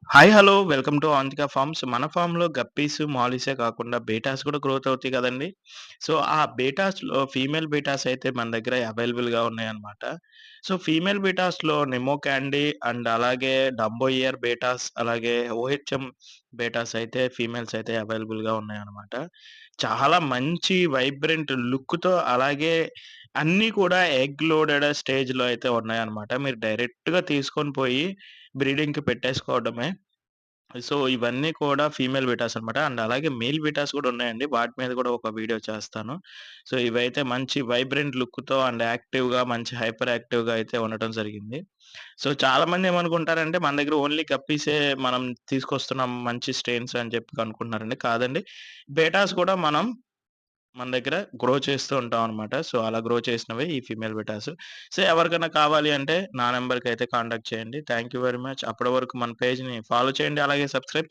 Hi! Hello! Welcome to Avantika farms. మన ఫార్మ్‌లో guppies, మాలీసే కాకుండా బీటాస్ కూడా గ్రోత్ అవుతాయి కదండీ! సో, ఆ బీటాస్‌లో ఫీమేల్ బీటాస్ అయితే మన దగ్గర అవైలబుల్‌గా ఉన్నాయన్నమాట. సో, ఫీమేల్ బీటాస్‌లో నెమో క్యాండీ అండ్ అలాగే డంబో ఇయర్ బీటాస్, అలాగే ఓహెచ్ఎం బీటాస్ అయితే ఫీమేల్స్ అయితే అవైలబుల్‌గా ఉన్నాయన్నమాట. చాలా మంచి వైబ్రెంట్ లుక్‌తో అలాగే అన్నీ కూడా ఎగ్ లోడెడ్ స్టేజ్‌లో అయితే ఉన్నాయన్నమాట. మీరు డైరెక్ట్‌గా తీసుకొని పోయి బ్రీడింగ్‌కి పెట్టేసుకోవడమే. సో, ఇవన్నీ కూడా ఫీమేల్ విటాస్ అనమాట. అండ్ అలాగే మేల్ విటాస్ గూడా ఉన్నాయండి. వాటి మీద గూడా ఒక వీడియో చేస్తాను. సో, ఇవైతే మంచి వైబ్రెంట్ లుక్‌తో అండ్ యాక్టివ్‌గా మంచి హైపర్ యాక్టివ్‌గా అయితే ఉండటం జరిగింది. సో, చాలామంది ఏమనుకుంటారంటే మన దగ్గర ఓన్లీ గప్పీసే మనం తీసుకొస్తున్నాం మంచి స్ట్రెయిన్స్ అని చెప్పి అనుకుంటున్నారండి. కాదండి. బీటాస్ కూడా మనం మన దగ్గర గ్రో చేస్తూ ఉంటామనమాట. సో, అలా గ్రో చేసినవే ఈ ఫీమేల్ బెటాస్. సో, ఎవరికైనా కావాలి అంటే నా నంబర్‌కైతే కాంటాక్ట్ చేయండి. Thank you very much. అప్పటి వరకు మన పేజ్‌ని ఫాలో చేయండి. అలాగే సబ్స్క్రైబ్